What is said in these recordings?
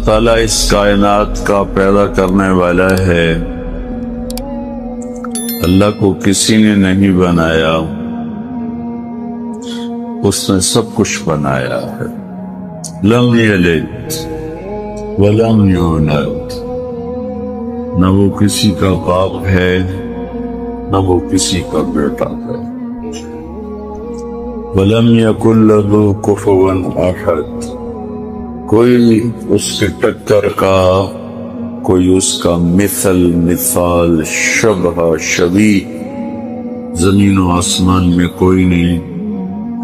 تعالیٰ اس کائنات کا پیدا کرنے والا ہے. اللہ کو کسی نے نہیں بنایا، اس نے سب کچھ بنایا ہے. لم یلد ولم یولد، نہ وہ کسی کا باپ ہے نہ وہ کسی کا بیٹا ہے. ولم یکن لہ کفوا احد، کوئی اس کے ٹکر کا، کوئی اس کا مثال شبہ شبیہ زمین و آسمان میں کوئی نہیں.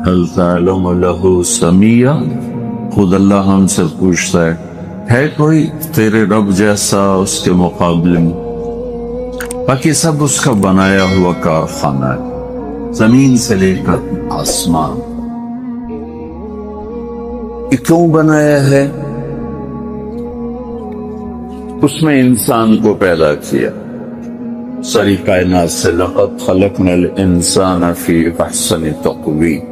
هل تعلم له سمیہ، خود اللہ ہم سے پوچھتا ہے کوئی تیرے رب جیسا اس کے مقابلے میں؟ باقی سب اس کا بنایا ہوا کارخانہ ہے، زمین سے لے کر آسمان. یہ کیوں بنایا ہے؟ اس میں انسان کو پیدا کیا. ساری کائنات سے لقد خلقنا الانسان فی احسن تقویم،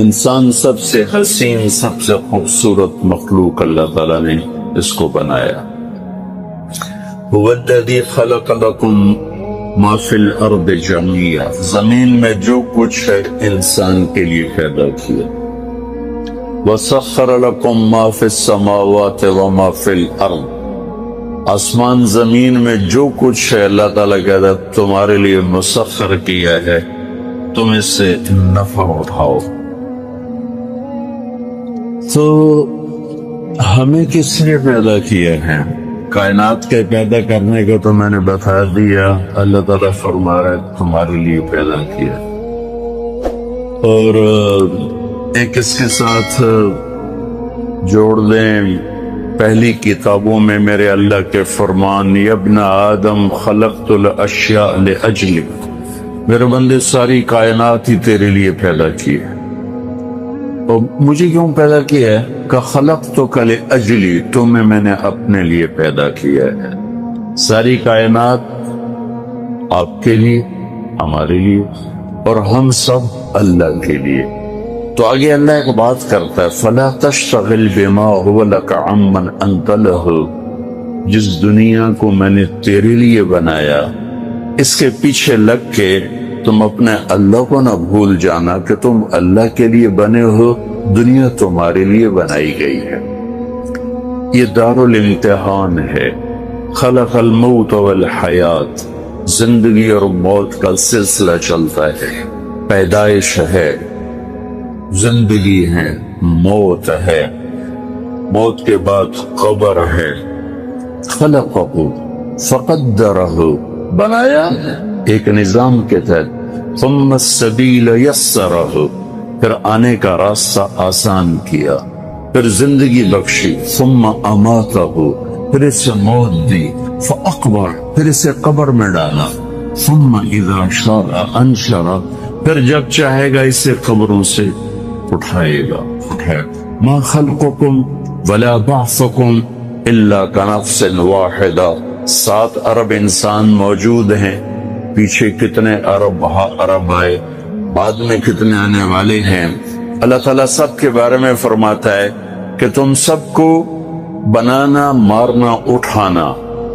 انسان سب سے حسین، سب سے خوبصورت مخلوق اللہ تعالیٰ نے اس کو بنایا. هو الذی خلق لکم ما فی الارض جميعا، زمین میں جو کچھ ہے انسان کے لیے پیدا کیا. وسخر لکم ما فی السماوات وما فی الارض، آسمان زمین میں جو کچھ ہے اللہ تعالیٰ کہتا ہے تمہارے لیے مسخر کیا ہے، تم اس سے نفع اٹھاؤ. تو ہمیں کس نے پیدا کیا ہے؟ کائنات کے پیدا کرنے کو تو میں نے بتا دیا، اللہ تعالیٰ فرما رہا ہے تمہارے لیے پیدا کیا. اور ایک اس کے ساتھ جوڑ دیں، پہلی کتابوں میں میرے اللہ کے فرمان، یا ابن آدم خلقت الاشیاء لاجلک، میرے بندے ساری کائنات ہی تیرے لیے پیدا کی ہے. اور مجھے کیوں پیدا کیا ہے؟ کہ خلقتک لاجلی، تمہیں میں نے اپنے لیے پیدا کیا ہے. ساری کائنات آپ کے لیے، ہمارے لیے، اور ہم سب اللہ کے لیے. تو آگے اللہ ایک بات کرتا ہے، فَلَا تَشْتَغِلْ بِمَا هُوَ لَكَ عَمَّنْ أَنْتَ لَهُ، جس دنیا کو میں نے تیرے لیے بنایا اس کے پیچھے لگ کے تم اپنے اللہ کو نہ بھول جانا کہ تم اللہ کے لیے بنے ہو، دنیا تمہارے لیے بنائی گئی ہے. یہ دار الامتحان ہے. خلق الموت والحیات، زندگی اور موت کا سلسلہ چلتا ہے. پیدائش ہے، زندگی ہے، موت ہے، موت کے بعد قبر ہے. خلقہ فقدرہ، بنایا ایک نظام کے تحت. ثم السبیل یسرہ، پھر آنے کا راستہ آسان کیا، پھر زندگی بخشی. ثم اماتہ، پھر اسے موت دی. فاقبر، پھر اسے قبر میں ڈالا. ثم اذا شاء انشرہ، پھر جب چاہے گا اسے قبروں سے اٹھائے گا. ما خلقکم ولا بعثکم الا کنفس واحدہ، 7 ارب انسان موجود ہیں، پیچھے کتنے ارب آئے، بعد میں کتنے آنے والے ہیں. اللہ تعالیٰ سب کے بارے میں فرماتا ہے کہ تم سب کو بنانا، مارنا، اٹھانا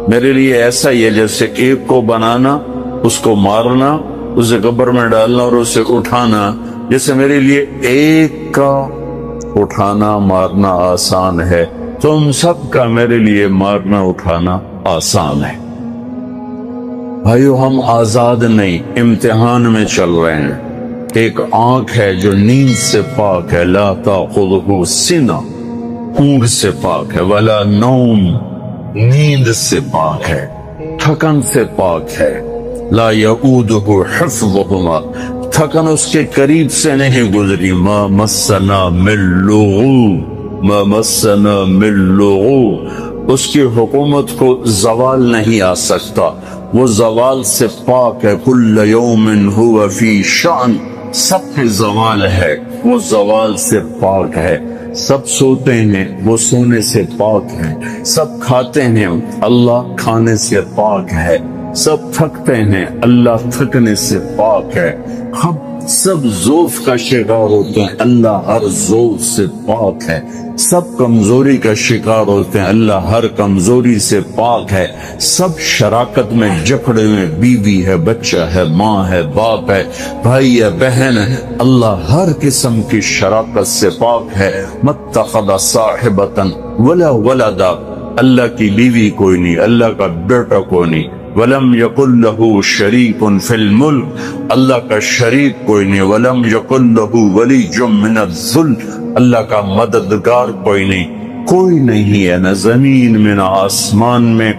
میرے لیے ایسا ہی ہے جیسے ایک کو بنانا، اس کو مارنا، اسے قبر میں ڈالنا اور اسے اٹھانا. جیسے میرے لیے ایک کا اٹھانا مارنا آسان ہے، تم سب کا میرے لیے مارنا اٹھانا آسان ہے. بھائیو، ہم آزاد نہیں، امتحان میں چل رہے ہیں. ایک آنکھ ہے جو نیند سے پاک ہے، لا تاخذہ سنہ، اونگ سے پاک ہے، ولا نوم، نیند سے پاک ہے، تھکن سے پاک ہے. لا یعودہ حفظہما، تھکن اس کے قریب سے نہیں گزری. ما مسنا من لغوب، ما مسنا من لغوب، اس کی حکومت کو زوال نہیں آ سکتا، وہ زوال سے پاک ہے. کل یوم ہوا فی شأن، سب پہ زوال ہے، وہ زوال سے پاک ہے. سب سوتے ہیں، وہ سونے سے پاک ہے. سب کھاتے ہیں، اللہ کھانے سے پاک ہے. سب تھکتے ہیں، اللہ تھکنے سے پاک ہے. سب ضعف کا شکار ہوتے ہیں، اللہ ہر ضعف سے پاک ہے۔ سب کمزوری کا شکار ہوتے ہیں، اللہ ہر کمزوری سے پاک ہے۔ سب شراکت میں جکڑے میں، بیوی ہے، بچہ ہے، ماں ہے، باپ ہے، بھائی ہے، بہن ہے، اللہ ہر قسم کی شراکت سے پاک ہے۔ متخذ صاحبۃ ولا ولدا، اللہ کی بیوی کوئی نہیں، اللہ کا بیٹا کوئی نہیں۔ وَلَمْ يَكُنْ لَهُ شَرِيكٌ فِي الْمُلْكِ، اللہ کا شریک کوئی نہیں۔ وَلَمْ يَكُنْ لَهُ وَلِيٌّ مِّنَ الذُّلِّ، اللہ کا مددگار کوئی نہیں، کوئی نہیں ہے، نہ زمین میں نہ آسمان میں،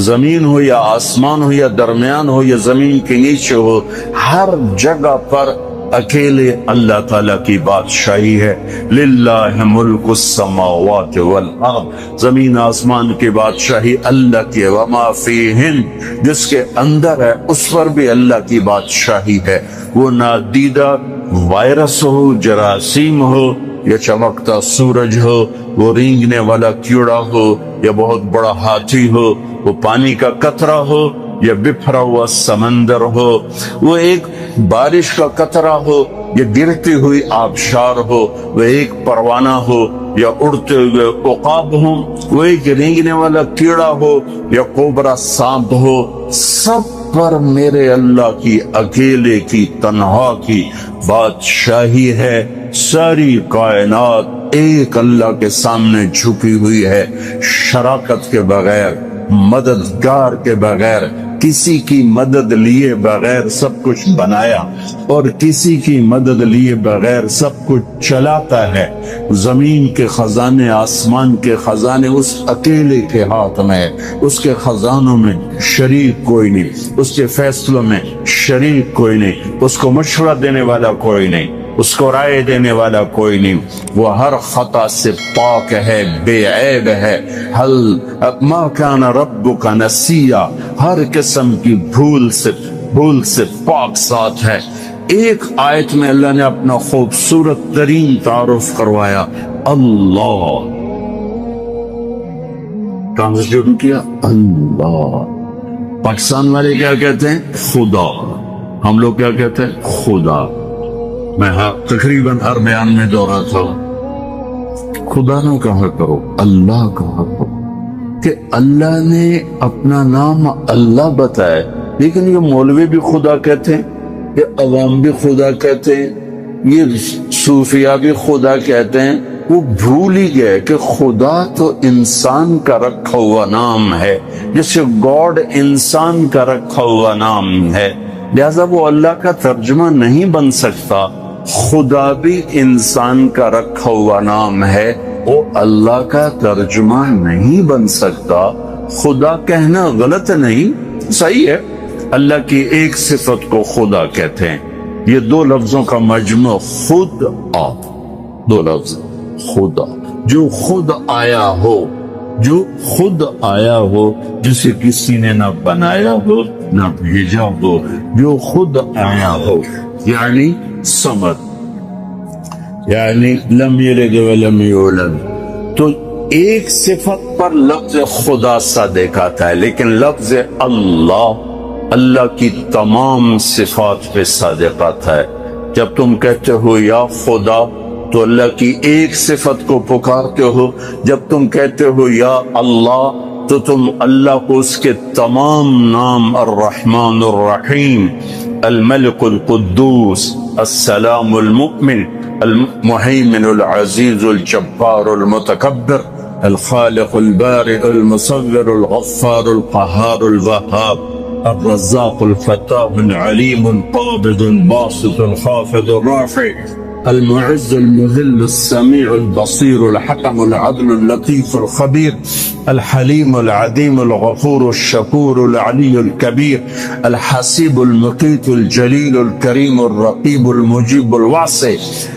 زمین ہو یا آسمان ہو یا درمیان ہو یا زمین کے نیچے ہو، ہر جگہ پر اکیلے اللہ تعالیٰ کی بادشاہی ہے۔ للہ ملک السماوات والارض، زمین آسمان کی بادشاہی اللہ کی ہے۔ وما فیہن، جس کے اندر ہے اس پر بھی اللہ کی بادشاہی ہے۔ وہ نادیدہ وائرس ہو، جراثیم ہو، یا چمکتا سورج ہو، وہ رینگنے والا کیڑا ہو، یا بہت بڑا ہاتھی ہو، وہ پانی کا قطرہ ہو یا بکھرا ہوا سمندر ہو، وہ ایک بارش کا قطرہ ہو یا گرتی ہوئی آبشار ہو، وہ ایک پروانہ ہو یا اڑتے ہوئے عقاب ہو، وہ ایک رینگنے والا کیڑا ہو یا کوبرا سانپ ہو، سب پر میرے اللہ کی اکیلے کی تنہا کی بادشاہی ہے۔ ساری کائنات ایک اللہ کے سامنے جھکی ہوئی ہے، شراکت کے بغیر، مددگار کے بغیر، کسی کی مدد لیے بغیر سب کچھ بنایا اور کسی کی مدد لیے بغیر سب کچھ چلاتا ہے۔ زمین کے خزانے، آسمان کے خزانے اس اکیلے کے ہاتھ میں ہے، اس کے خزانوں میں شریک کوئی نہیں، اس کے فیصلوں میں شریک کوئی نہیں، اس کو مشورہ دینے والا کوئی نہیں، اس کو رائے دینے والا کوئی نہیں۔ وہ ہر خطا سے پاک ہے، بے عیب ہے۔ ما کان ربک نسیا، ہر قسم کی بھول سے پاک ذات ہے۔ ایک آیت میں اللہ نے اپنا خوبصورت ترین تعارف کروایا، اللہ، کہاں سے شروع کیا؟ اللہ۔ پاکستان والے کیا کہتے ہیں؟ خدا۔ ہم لوگ کیا کہتے ہیں؟ خدا۔ میں تقریباً ہر بیان میں دوہراتا ہوں، خدا نہ کہا کرو، اللہ کہا کرو، کہ اللہ نے اپنا نام اللہ بتایا، لیکن یہ مولوی بھی خدا کہتے ہیں، یہ عوام بھی خدا کہتے ہیں، یہ صوفیہ بھی خدا کہتے ہیں۔ وہ بھول ہی گئے کہ خدا تو انسان کا رکھا ہوا نام ہے، جیسے گاڈ انسان کا رکھا ہوا نام ہے، لہذا وہ اللہ کا ترجمہ نہیں بن سکتا۔ خدا بھی انسان کا رکھا ہوا نام ہے، وہ اللہ کا ترجمہ نہیں بن سکتا۔ خدا کہنا غلط نہیں، صحیح ہے، اللہ کی ایک صفت کو خدا کہتے ہیں۔ یہ دو لفظوں کا مجموع، خود آ، دو لفظ، خدا، جو خود آیا ہو، جو خود آیا ہو، جسے کسی نے نہ بنایا ہو نہ بھیجا ہو، جو خود آیا ہو، یعنی صمد، یعنی لم یلد ولم یولد۔ تو ایک صفت پر لفظ خدا صادق آتا ہے، لیکن لفظ اللہ کی تمام صفات پہ صادق آتا ہے۔ جب تم کہتے ہو یا خدا تو اللہ کی ایک صفت کو پکارتے ہو، جب تم کہتے ہو یا اللہ تو تم اللہ کو اس کے تمام نام، الرحمن الرحیم، الملک القدوس، السلام المؤمن، المہیمن العزیز الجبار المتکبر، الخالق البارئ المصور الغفار القہار الوہاب، الرزاق الفتاح العلیم القابض الباسط الخافض الرافع، المعز المذل السميع البصير الحكم العدل اللطيف الخبير، الحليم العديم الغفور الشكور العلي الكبير، الحسيب المقيت الجليل الكريم الرقيب المجيب الواسع،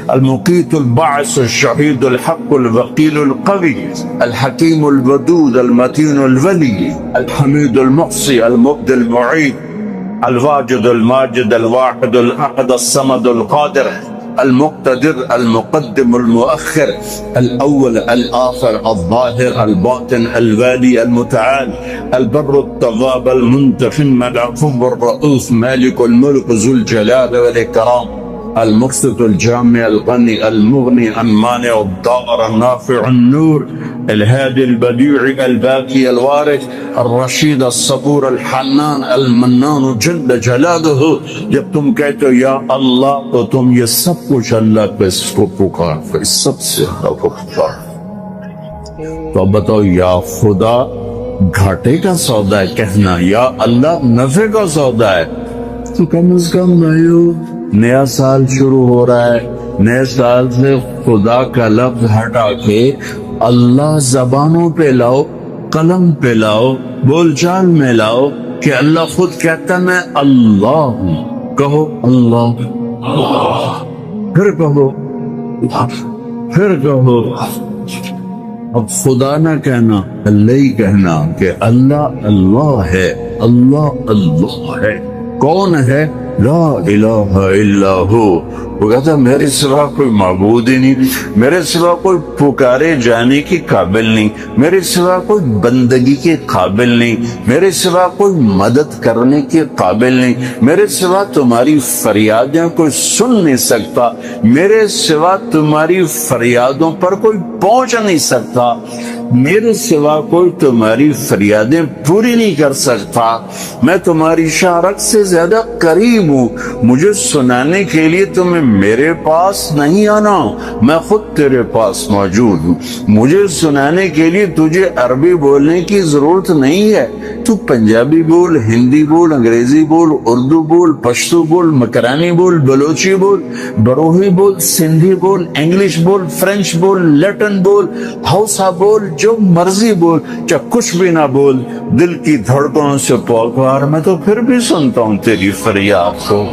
المقيت الباعث الشهيد الحق الوكيل القوي، الحكيم الودود المتين الولي، الحميد المحصي المبدي المعيد، الواجد الماجد الواحد الأحد الصمد القادر، المقتدر المقدم المؤخر، الأول الآخر الظاهر الباطن الوالي المتعال، البر التواب المنتقم العفو الرؤوف مالك الملك ذو الجلال والإكرام، المقسط الجامع الغني المغني المانع الضار النافع النور الهادي البديع الباقي الوارث الرشید الصبور الحنان المنان جل جلالہ. جب تم کہتے ہو یا اللہ تو تم یہ سب کچھ اللہ پہ اس کو پکار، اس سب سے اللہ کو پکار. تو اب بتاؤ یا خدا گھاٹے کا سودا ہے کہنا، یا اللہ نفع کا سودا ہے. تو کم از کم بھائیو نیا سال شروع ہو رہا ہے، نئے سال سے خدا کا لفظ ہٹا کے اللہ زبانوں پہ لاؤ، قلم پہ لاؤ، بول چال میں لاؤ کہ اللہ خود کہتا میں اللہ ہوں. کہو اللہ، پھر کہو، پھر کہو. اب خدا نہ کہنا، اللہ ہی کہنا کہ اللہ اللہ ہے، اللہ اللہ ہے. کون ہے؟ لا الہ الا ہو. وہ کہتا ہے میرے سوا کوئی معبود ہی نہیں، میرے سوا کوئی پکارے جانے کی قابل نہیں، میرے سوا کوئی بندگی کے قابل نہیں، میرے سوا کوئی مدد کرنے کے قابل نہیں، میرے سوا تمہاری فریادیں کوئی سن نہیں سکتا، میرے سوا تمہاری فریادوں پر کوئی پہنچ نہیں سکتا، میرے سوا کوئی تمہاری فریادیں پوری نہیں کر سکتا. میں تمہاری شارک سے زیادہ قریب ہوں. مجھے سنانے کے لیے تمہیں میرے پاس نہیں آنا، میں خود تیرے پاس موجود ہوں. مجھے سنانے کے لیے تجھے عربی بولنے کی ضرورت نہیں ہے. تو پنجابی بول، ہندی بول، انگریزی بول، اردو بول، پشتو بول، مکرانی بول، بلوچی بول، بروہی بول، سندھی بول، انگلش بول، فرینچ بول، لیٹن بول، ہاؤسا بول، جو مرضی بول، چاہے کچھ بھی نہ بول، دل کی دھڑکنوں سے پکار. میں تو پھر بھی سنتا ہوں تیری فریاد کو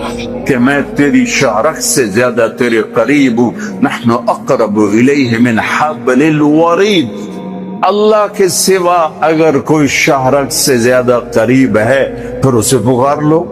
کہ میں تیری شارک سے زیادہ تیرے قریب ہوں. نحن اقرب الیہ من حبل الورید. اللہ کے سوا اگر کوئی شارک سے زیادہ قریب ہے پھر اسے پکار لو،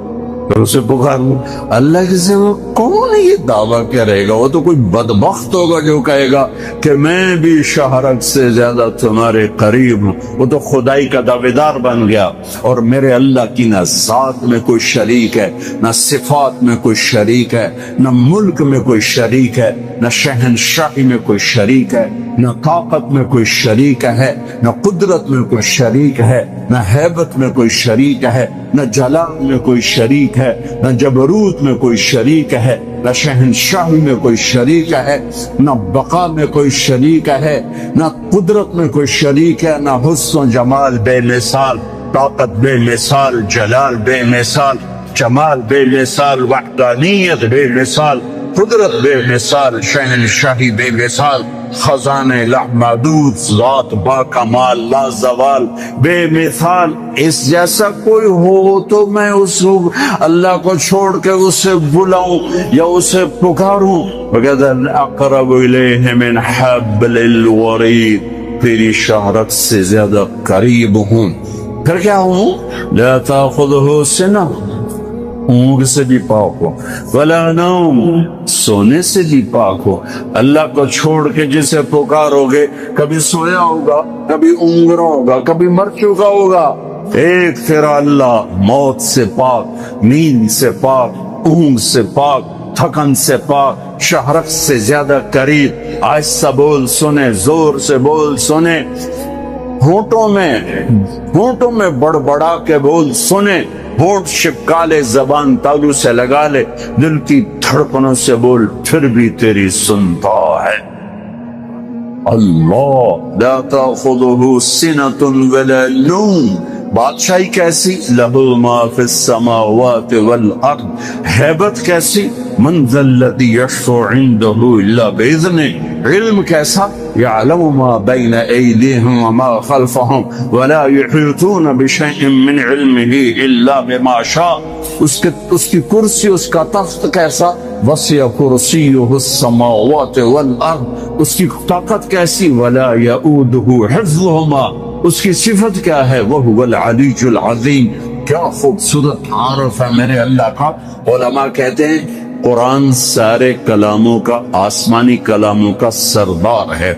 پھر اسے پکار لو. اللہ کے سوا کون یہ دعویٰ کرے گا؟ وہ تو کوئی بدبخت ہوگا جو کہے گا کہ میں بھی شہرت سے زیادہ تمہارے قریب ہوں. وہ تو خدائی کا دعویدار بن گیا. اور میرے اللہ کی نہ ذات میں کوئی شریک ہے، نہ صفات میں کوئی شریک ہے، نہ ملک میں کوئی شریک ہے، نہ شہنشاہی میں کوئی شریک ہے، نہ طاقت میں کوئی شریک ہے، نہ قدرت میں کوئی شریک ہے، نہ ہیبت میں کوئی شریک ہے، نہ جلال میں کوئی شریک ہے، نہ جبروت میں کوئی شریک ہے، نہ شہنشاہی میں کوئی شریک ہے، نہ بقا میں کوئی شریک ہے، نہ قدرت میں کوئی شریک ہے، نہ حسن و جمال بے مثال، طاقت بے مثال، جلال بے مثال، جمال بے مثال، وحدانیت بے مثال، قدرت بے مثال، شہنشاہی بے مثال، خزانے لامحدود، ذات با کمال لا زوال بے مثال. اس جیسا کوئی ہو تو میں اس اللہ کو چھوڑ کے اسے بلاؤں یا اسے پکاروں. وَقَدْ أَقْرَبُ إِلَيْهِ مِنْ حَبْلِ الْوَرِيدِ. تیری شہرت سے زیادہ قریب ہوں. پھر کیا ہوں؟ لَا تَأْخُذُهُ سِنَةٌ. اونگ سے بھی پاک ہو، ولا نوم، سونے سے بھی پاک ہو. اللہ کو چھوڑ کے جسے پکارو گے کبھی سویا ہوگا، کبھی اونگ رہا ہوگا، کبھی مر چکا ہوگا. ایک تیرا اللہ موت سے پاک، نیند سے پاک، اونگ سے پاک، تھکن سے پاک، شہرت سے زیادہ قریب. آہستہ بول سنے، زور سے بول سنے، ہونٹوں میں بڑبڑا کے بول سنے، ہونٹ چپکا لے، زبان تالو سے لگا لے، دل کی دھڑکنوں سے بول پھر بھی تیری سنتا ہے. اللہ لا تأخذہ سنۃ ولا نوم. بادشاہی کیسی؟ لہ ما فی السماوات والارض. ہیبت کیسی؟ من ذا الذی یشفع عندہ الا باذنہ. علم کیسا؟ یعلم ما بین ایدیہم وما خلفہم ولا یحیطون بشیء من علمہ الا بما شاء. اس کی کرسی، اس کا تخت کیسا؟ وسع کرسیہ السماوات والارض. اس کی طاقت کیسی؟ ولا یؤودہ حفظہما. اس کی صفت کیا ہے؟ وَهُوَ الْعَلِيُّ الْعَظِيمُ. کیا خوبصورت عارف ہے میرے اللہ کا. علماء کہتے ہیں قرآن سارے کلاموں کا، آسمانی کلاموں کا سردار ہے.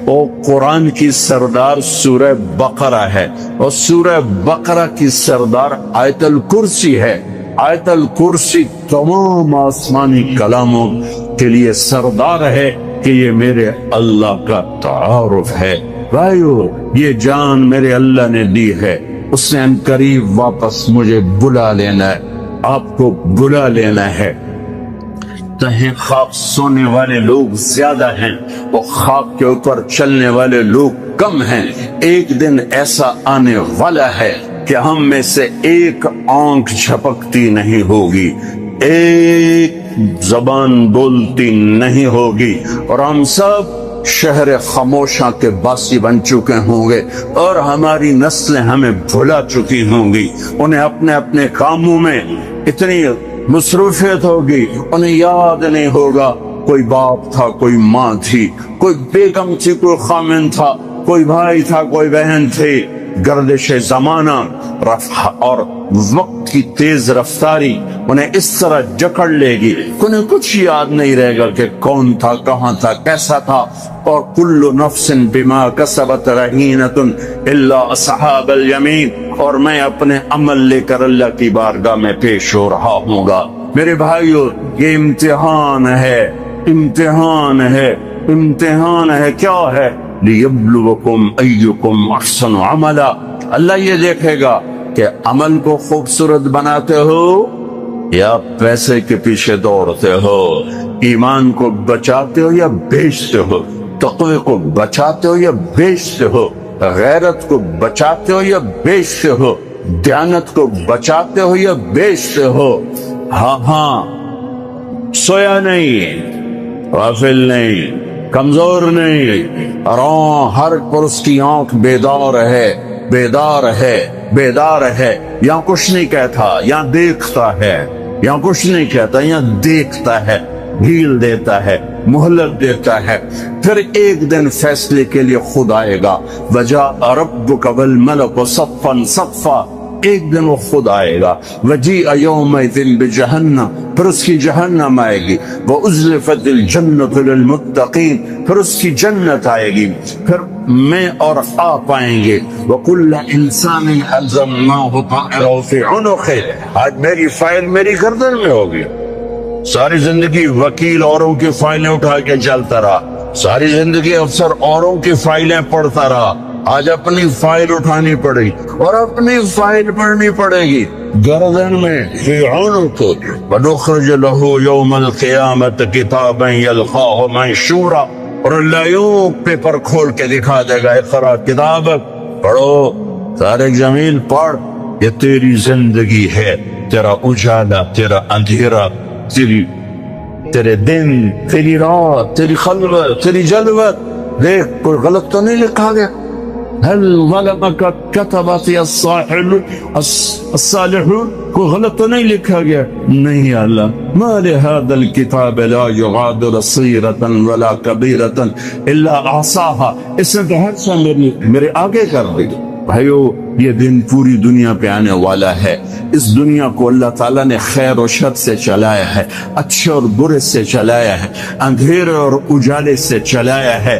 اور قرآن کی سردار سورہ بقرہ ہے، اور سورہ بقرہ کی سردار آیت الکرسی ہے. آیت الکرسی تمام آسمانی کلاموں کے لیے سردار ہے کہ یہ میرے اللہ کا تعارف ہے. بھائیو یہ جان میرے اللہ نے دی ہے, اس نے ان قریب واپس مجھے بلا لینا ہے, آپ کو بلا لینا ہے. تہیں خاک سونے والے لوگ زیادہ ہیں, وہ خاک کے اوپر چلنے والے لوگ کم ہیں. ایک دن ایسا آنے والا ہے کہ ہم میں سے ایک آنکھ جھپکتی نہیں ہوگی, ایک زبان بولتی نہیں ہوگی, اور ہم سب شہر خاموشاں کے باسی بن چکے ہوں گے, اور ہماری نسلیں ہمیں بھلا چکی ہوں گی. انہیں اپنے اپنے کاموں میں اتنی مصروفیت ہوگی, انہیں یاد نہیں ہوگا کوئی باپ تھا, کوئی ماں تھی, کوئی بیگم تھی, کوئی خامن تھا, کوئی بھائی تھا, کوئی بہن تھی. گردش زمانہ اور وقت کی تیز رفتاری انہیں اس طرح جکڑ لے گی, انہیں کچھ یاد نہیں رہے گا کہ کون تھا, کہاں تھا, کیسا تھا. اور کل نفس بما کسبت رہینۃ الا اصحاب الیمین, اور میں اپنے عمل لے کر اللہ کی بارگاہ میں پیش ہو رہا ہوں گا. میرے بھائیو یہ امتحان ہے, امتحان ہے, امتحان ہے. کیا ہے؟ لیبلوکم ایکم احسن عملا. اللہ یہ دیکھے گا کہ عمل کو خوبصورت بناتے ہو یا پیسے کے پیچھے دوڑتے ہو, ایمان کو بچاتے ہو یا بیچتے ہو, تقوی کو بچاتے ہو یا بیچتے ہو, غیرت کو بچاتے ہو یا بیچتے ہو, دیانت کو بچاتے ہو یا بیچتے ہو. ہاں سویا نہیں, غافل نہیں, کمزور نہیں, اور ہر پرس کی آنکھ بیدار ہے, بیدار ہے, بیدار ہے. یہاں کچھ نہیں کہتا, یہاں دیکھتا ہے, یہاں کچھ نہیں کہتا, یہاں دیکھتا ہے, ڈھیل دیتا ہے, مہلت دیتا ہے. پھر ایک دن فیصلے کے لیے خود آئے گا. وجاء ربک والملک صفا صفا, ایک دن وہ خود آئے گا. وجیء یومئذ بجہنم, پھر اس کی جہنم آئے گی. وازلفت الجنۃ للمتقین, پھر اس کی جنت آئے گی. پھر میں اور آپ آئیں گے. وکل انسان الزمناہ طائرہ فی عنقہ, آج میری فائل میری گردن میں ہوگی. ساری زندگی وکیل اوروں کی فائلیں اٹھا کے چلتا رہا, ساری زندگی افسر اوروں کی فائلیں پڑھتا رہا. آج اپنی فائل اٹھانی پڑے گی اور اپنی فائل پڑھنی پڑے گی گردن میں. فی عنقہ ونخرج لہ یوم القیامۃ کتابا یلقاہ منشورا, اور اللہ یوں پیپر کھول کے دکھا دے گا, اقرا کتابک, پڑھو طارق جمیل پڑھ, یہ تیری زندگی ہے, تیرا اجالا, تیرا اندھیرا, تیرے دن, تیری رات, تیری خلوت, تیری جلوت. دیکھ کوئی غلط تو نہیں لکھا گیا. هل ظلمك كتبت الصالحون, کوئی غلط تو نہیں لکھا گیا. نہیں اللہ, ما لهذا الكتاب لا يغادر صغيرة ولا كبيرة الا احصاها, اس نے تو ہر سا میرے آگے کر دی. بھائیو یہ دن پوری دنیا پہ آنے والا ہے. اس دنیا کو اللہ تعالیٰ نے خیر و شر سے چلایا ہے, اچھے اور برے سے چلایا ہے, اندھیرے اور اجالے سے چلایا ہے.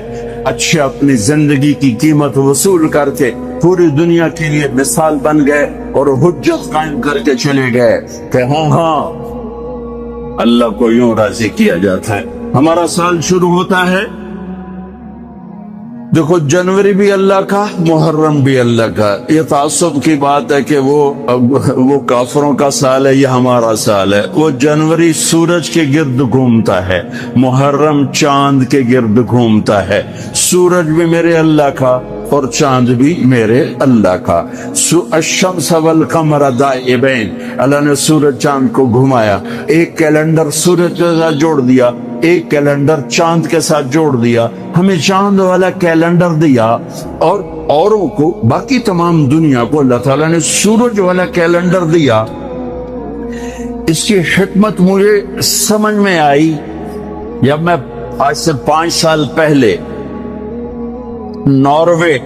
اچھے اپنی زندگی کی قیمت وصول کر کے پوری دنیا کے لیے مثال بن گئے اور حجت قائم کر کے چلے گئے کہ ہاں اللہ کو یوں راضی کیا جاتا ہے. ہمارا سال شروع ہوتا ہے, دیکھو جنوری بھی اللہ کا, محرم بھی اللہ کا. یہ تعصب کی بات ہے کہ وہ کافروں کا سال ہے, یہ ہمارا سال ہے. وہ جنوری سورج کے گرد گھومتا ہے, محرم چاند کے گرد گھومتا ہے. سورج بھی میرے اللہ کا اور چاند بھی میرے اللہ کا. الشمس والقمر دائبین, اللہ نے سورج چاند کو گھمایا. ایک کیلنڈر سورج کے ساتھ جوڑ دیا, ایک کیلنڈر چاند کے ساتھ جوڑ دیا. ہمیں چاند والا کیلنڈر دیا اور اوروں کو, باقی تمام دنیا کو اللہ تعالیٰ نے سورج والا کیلنڈر دیا. اس کی حکمت مجھے سمجھ میں آئی جب میں آج سے 5 سال پہلے ناروے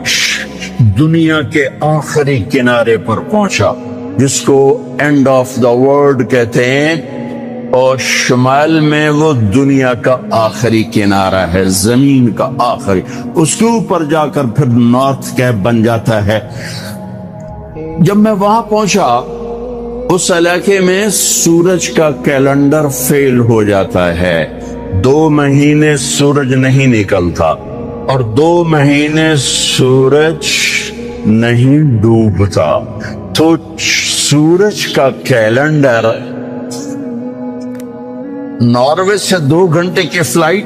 دنیا کے آخری کنارے پر پہنچا, جس کو اینڈ آف دا ورلڈ کہتے ہیں, اور شمال میں وہ دنیا کا آخری کنارہ ہے, زمین کا آخری. اس کے اوپر جا کر پھر نارتھ کیپ بن جاتا ہے. جب میں وہاں پہنچا اس علاقے میں سورج کا کیلنڈر فیل ہو جاتا ہے، 2 مہینے سورج نہیں نکلتا اور 2 مہینے سورج نہیں ڈوبتا، تو سورج کا کیلنڈر ناروے سے 2 گھنٹے کی فلائٹ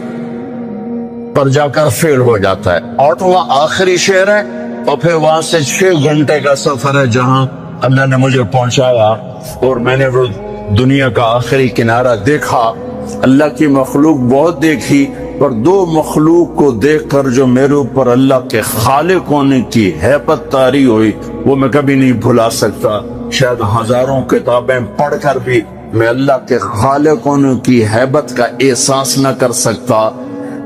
پر جا کر فیل ہو جاتا ہے۔ آٹوا آخری شہر ہے اور پھر وہاں سے 6 گھنٹے کا سفر ہے جہاں اللہ نے مجھے پہنچایا اور میں نے وہ دنیا کا آخری کنارہ دیکھا۔ اللہ کی مخلوق بہت دیکھی پر 2 مخلوق کو دیکھ کر جو میرے اوپر اللہ کے خالق ہونے کی ہیبت طاری ہوئی وہ میں کبھی نہیں بھلا سکتا۔ شاید ہزاروں کتابیں پڑھ کر بھی میں اللہ کے خالق ہونے کی ہیبت کا احساس نہ کر سکتا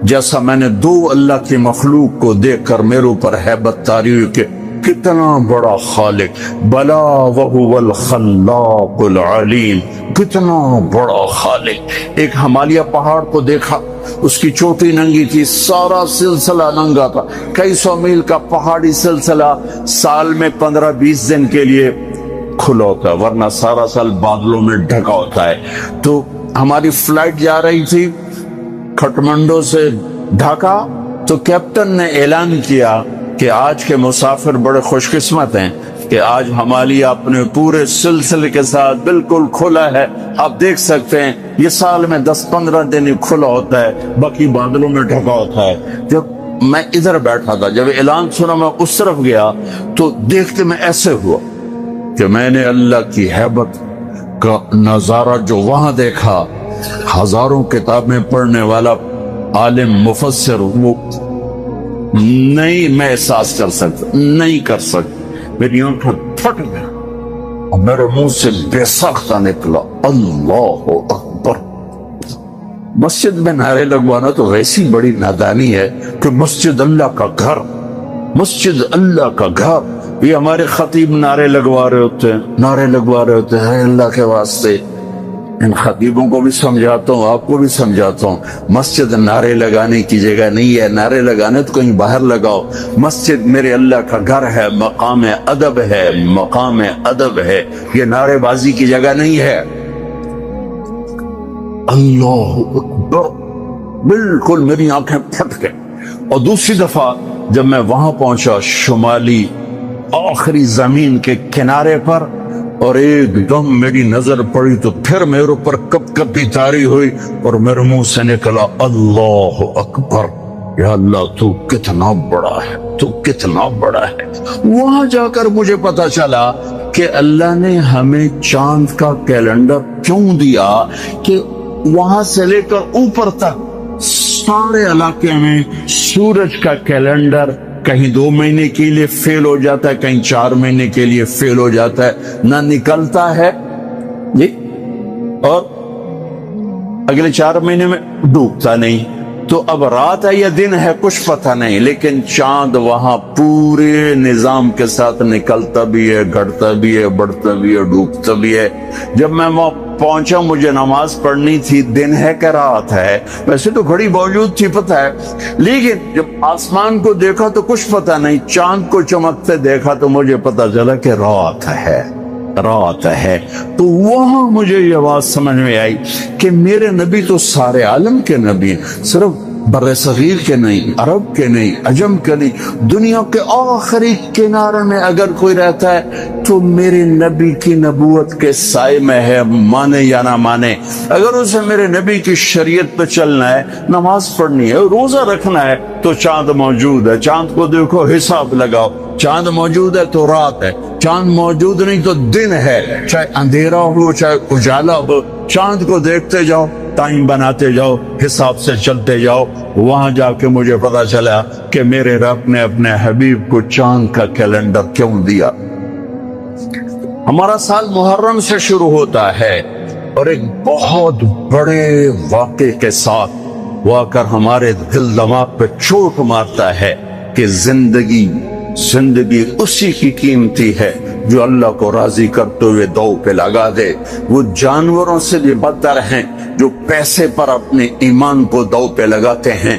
جیسا میں نے 2 اللہ کی مخلوق کو دیکھ کر میرے اوپر ہیبت طاری ہوئی کہ کتنا بڑا خالق، بلا وہو الخلاق العلیم، کتنا بڑا خالق۔ ایک ہمالیہ پہاڑ کو دیکھا، اس کی چوٹی ننگی تھی، سارا سلسلہ ننگا تھا، کئی 100 میل کا پہاڑی سلسلہ سال میں 15-20 دن کے لیے کھلا ہوتا ہے، ورنہ سارا سال بادلوں میں ڈھکا ہوتا ہے۔ تو ہماری فلائٹ جا رہی تھی کھٹمنڈو سے ڈھاکا، تو کیپٹن نے اعلان کیا کہ آج کے مسافر بڑے خوش قسمت ہیں کہ آج ہمالیہ اپنے پورے سلسلے کے ساتھ بالکل کھلا ہے۔ آپ دیکھ سکتے ہیں یہ سال میں 10-15 دن ہی کھلا ہوتا ہے، باقی بادلوں میں ڈھکا ہوتا ہے۔ جب میں ادھر بیٹھا تھا، جب اعلان سنا میں اس طرف گیا تو دیکھتے میں ایسے ہوا کہ میں نے اللہ کی ہیبت کا نظارہ جو وہاں دیکھا، ہزاروں کتابیں پڑھنے والا عالم مفسر وہ نہیں میں احساس کر سکتا، نہیں کر سکتا۔ میری آنکھیں پھٹ گئی اور میرے منہ سے بے ساختہ نکلا اللہ اکبر۔ مسجد میں نعرے لگوانا تو ویسی بڑی نادانی ہے کہ مسجد اللہ کا گھر، مسجد اللہ کا گھر، یہ ہمارے خطیب نعرے لگوا رہے ہوتے ہیں، نعرے لگوا رہے ہوتے ہیں اللہ کے واسطے۔ ان خطیبوں کو بھی سمجھاتا ہوں، آپ کو بھی سمجھاتا ہوں، مسجد نعرے لگانے کی جگہ نہیں ہے، نعرے لگانے تو کہیں باہر لگاؤ۔ مسجد میرے اللہ کا گھر ہے، مقام ادب ہے، مقام ادب ہے، یہ نعرے بازی کی جگہ نہیں ہے۔ اللہ اکبر، بالکل میری آنکھیں پھٹ گئی۔ اور دوسری دفعہ جب میں وہاں پہنچا شمالی آخری زمین کے کنارے پر اور ایک دم میری نظر پڑی تو پھر میرے اوپر کپ کپی طاری ہوئی اور میرے منہ سے نکلا اللہ اکبر، یا اللہ تو کتنا بڑا ہے، تو کتنا بڑا ہے۔ وہاں جا کر مجھے پتا چلا کہ اللہ نے ہمیں چاند کا کیلنڈر کیوں دیا کہ وہاں سے لے کر اوپر تک سارے علاقے میں سورج کا کیلنڈر کہیں 2 مہینے کے لیے فیل ہو جاتا ہے، کہیں 4 مہینے کے لیے فیل ہو جاتا ہے، نہ نکلتا ہے جی، اور اگلے 4 مہینے میں ڈوبتا نہیں۔ تو اب رات ہے یا دن ہے کچھ پتہ نہیں، لیکن چاند وہاں پورے نظام کے ساتھ نکلتا بھی ہے، گھٹتا بھی ہے، بڑھتا بھی ہے، ڈوبتا بھی ہے۔ جب میں وہاں پہنچا مجھے نماز پڑھنی تھی، دن ہے کہ رات ہے، ویسے تو گھڑی موجود تھی پتہ ہے، لیکن جب آسمان کو دیکھا تو کچھ پتہ نہیں، چاند کو چمکتے دیکھا تو مجھے پتہ چلا کہ رات ہے، رات ہے۔ تو وہاں مجھے یہ بات سمجھ میں آئی کہ میرے نبی تو سارے عالم کے نبی ہیں، صرف بر صغیر کے نہیں، عرب کے نہیں، عجم کے نہیں، دنیا کے آخری کنارے میں اگر کوئی رہتا ہے تو میرے نبی کی نبوت کے سائے میں ہے، مانے یا نہ مانے۔ اگر اسے میرے نبی کی شریعت پہ چلنا ہے، نماز پڑھنی ہے، روزہ رکھنا ہے تو چاند موجود ہے، چاند کو دیکھو، حساب لگاؤ، چاند موجود ہے تو رات ہے، چاند موجود نہیں تو دن ہے، چاہے اندھیرا ہو چاہے اجالا ہو، چاند کو دیکھتے جاؤ، ٹائم بناتے جاؤ، حساب سے چلتے جاؤ۔ وہاں جا کے مجھے پتا چلا کہ میرے رب نے اپنے حبیب کو چاند کا کیلنڈر کیوں دیا۔ ہمارا سال محرم سے شروع ہوتا ہے اور ایک بہت بڑے واقعے کے ساتھ وہ آ کر ہمارے دل دماغ پہ چوٹ مارتا ہے کہ زندگی اسی کی قیمتی ہے جو اللہ کو راضی کرتے ہوئے دو پہ لگا دے۔ وہ جانوروں سے بھی بدتر ہیں جو پیسے پر اپنے ایمان کو دو پہ لگاتے ہیں،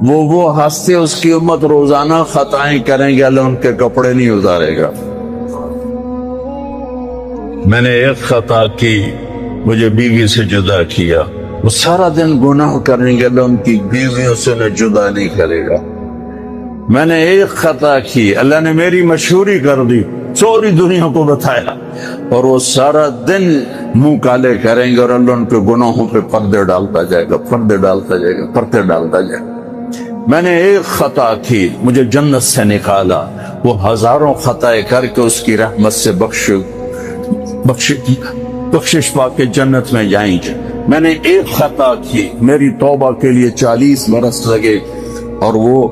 وہ ہنستے اس کی امت روزانہ خطائیں کریں گے، اللہ ان کے کپڑے نہیں اتارے گا۔ میں نے ایک خطا کی، مجھے بیوی سے جدا کیا، وہ سارا دن گناہ کریں گے، اللہ ان کی بیویوں سے انہیں جدا نہیں کرے گا۔ میں نے ایک خطا کی، اللہ نے میری مشہوری کر دی، سوری دنیا کو بتایا، اور وہ سارا دن منہ کالے کریں گے اور اللہ ان کے گناہوں پہ پردے ڈالتا جائے گا، پردے ڈالتا جائے گا، پردے ڈالتا جائے گا۔ میں نے ایک خطا کی، مجھے جنت سے نکالا، وہ ہزاروں خطائیں کر کے اس کی رحمت سے بخشش پا کے جنت میں جائیں گے۔ میں نے ایک خطا کی، میری توبہ کے لیے 40 برس لگے، اور وہ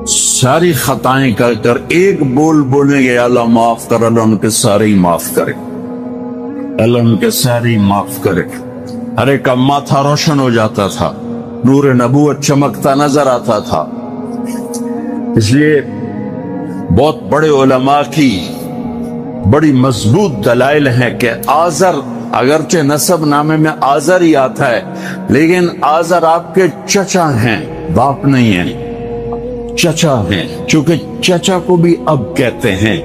ساری خطائیں کر کر ایک بول بولیں گے، اللہ معاف کر، اللہ ان کے سارے ہی معاف کرے، اللہ ان کے سارے ہی معاف کرے۔ ہر ایک کا ماتھا روشن ہو جاتا تھا، نور نبوت چمکتا نظر آتا تھا۔ اس لیے بہت بڑے علماء کی بڑی مضبوط دلائل ہیں کہ آزر، اگرچہ نسب نامے میں آزر ہی آتا ہے، لیکن آزر آپ کے چچا ہیں، باپ نہیں ہیں، چچا ہیں، چونکہ چچا کو بھی اب کہتے ہیں۔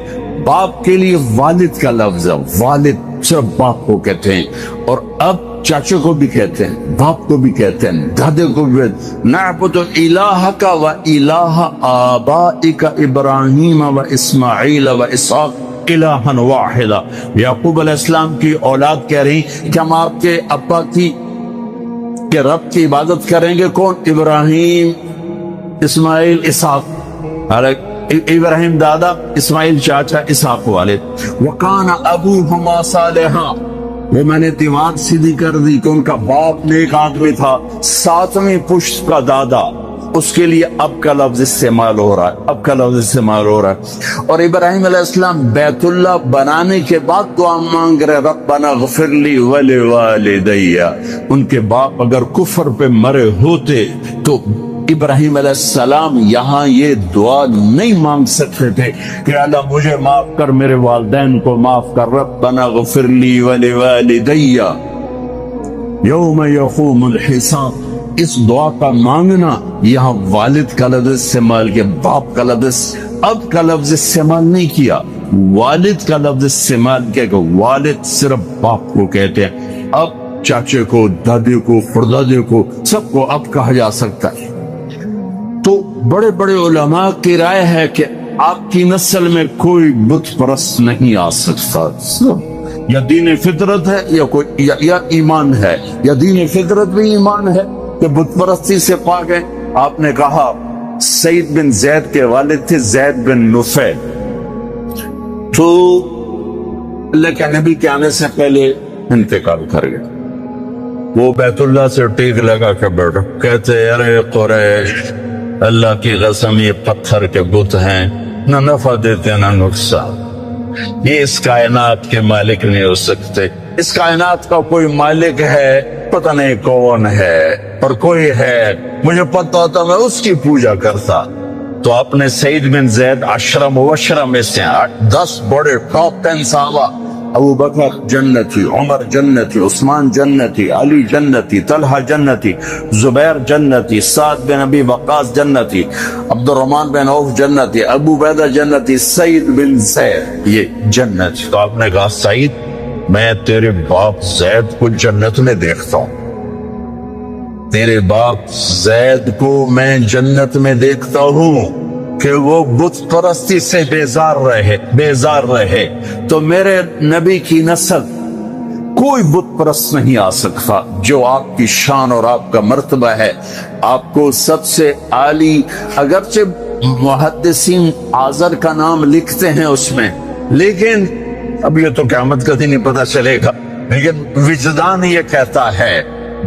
باپ کے لیے والد کا لفظ ہے، والد صرف باپ کو کہتے ہیں، اور اب چاچے کو بھی کہتے ہیں، باپ کو بھی کہتے ہیں، دادے کو بھی۔ نعبد الہک و الہ آبائک ابراہیم و اسماعیل و اسحاق الہا واحدا۔ یعقوب علیہ السلام کی اولاد کہہ رہی کہ ہم آپ کے ابا کے رب کی عبادت کریں گے، کون؟ ابراہیم، اسماعیل، اسحاق۔ ابراہیم دادا، اسماعیل چاچا، اسحاق والد۔ وَكَانَ أَبُوهُمَا صَالِحًا، وہ میں نے دیوار سیدھی کر دی کہ ان کا باپ نیک آدمی تھا، 7ویں پشت کا دادا، اس کے لیے اب کا لفظ استعمال ہو رہا ہے، اب کا لفظ استعمال ہو رہا ہے۔ اور ابراہیم علیہ السلام بیت اللہ بنانے کے بعد دعا مانگ رہے، ربنا اغفر لی ولوالدی۔ ان کے باپ اگر کفر پہ مرے ہوتے تو ابراہیم علیہ السلام یہاں یہ دعا نہیں مانگ سکتے تھے کہ اللہ مجھے معاف کر، میرے والدین کو معاف کر، ربنا اغفر لی ولوالدی یوم یقوم الحساب۔ اس دعا کا مانگنا، یہاں والد کا لفظ استعمال کیا، باپ کا لفظ، اب کا لفظ استعمال نہیں کیا، والد کا لفظ استعمال کیا کہ والد صرف باپ کو کہتے ہیں، اب چاچے کو، دادے کو، پردادے کو، سب کو اب کہا جا سکتا ہے۔ تو بڑے بڑے علماء کی رائے ہے کہ آپ کی نسل میں کوئی بت پرست نہیں آ سکتا، یا دین فطرت ہے یا ایمان ہے، یا دین فطرت بھی ایمان ہے کہ بت پرستی سے پاک ہے۔ آپ نے کہا سعید بن زید کے والد تھے زید بن نفیل، تو اللہ کے نبی کے آنے سے پہلے انتقال کر گئے۔ وہ بیت اللہ سے ٹیک لگا کے بیٹھا، کہتے ارے قریش، اللہ کی قسم یہ پتھر کے بت ہیں، نہ نفع دیتے نہ نقصان، یہ اس کائنات کے مالک نہیں ہو سکتے۔ اس کائنات کا کوئی مالک ہے، پتہ نہیں کون ہے، اور کوئی ہے مجھے پتہ ہوتا میں اس کی پوجا کرتا۔ تو آپ نے سعید بن زید 10 مبشرہ میں سے 10 بڑے ٹاپ 10 صحابہ، ابو بکر جنتی، عمر جنتی، عثمان جنتی، علی جنتی، طلحہ جنتی، زبیر جنتی، سعد بن ابی وقاص جنتی، عبد الرحمن بن عوف جنتی، ابو عبیدہ جنتی، سعید بن زید یہ جنتی۔ تو آپ نے کہا سعید، میں تیرے باپ زید کو جنت میں دیکھتا ہوں، تیرے باپ زید کو میں جنت میں دیکھتا ہوں کہ وہ بت پرستی سے بیزار رہے، تو میرے نبی کی نسل کوئی بت پرست نہیں آ سکتا جو آپ کی شان اور آپ کا مرتبہ ہے۔ آپ کو سب سے عالی، اگرچہ محدثین آزر کا نام لکھتے ہیں اس میں، لیکن اب یہ تو قیامت کا دن نہیں پتہ چلے گا، لیکن وجدان یہ کہتا ہے،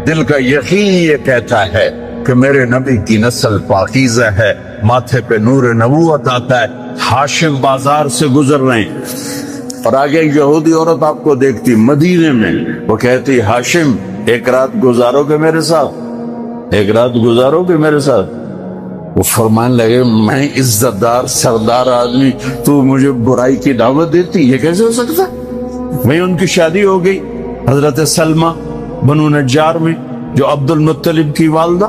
دل کا یقین یہ کہتا ہے کہ میرے نبی کی نسل پاکیزہ ہے، ماتھے پہ نور نبوت آتا ہے، ہاشم بازار سے گزر رہے ہیں، اور آگے یہودی عورت آپ کو دیکھتی مدینے میں، وہ کہتی ہاشم ایک رات گزارو گے میرے ساتھ، ایک رات گزارو گے میرے ساتھ؟ وہ فرمان لگے میں عزت دار سردار آدمی، تو مجھے برائی کی دعوت دیتی، یہ کیسے ہو سکتا؟ وہیں ان کی شادی ہو گئی حضرت سلمہ بنو نجار میں، جو عبد المطلب کی والدہ،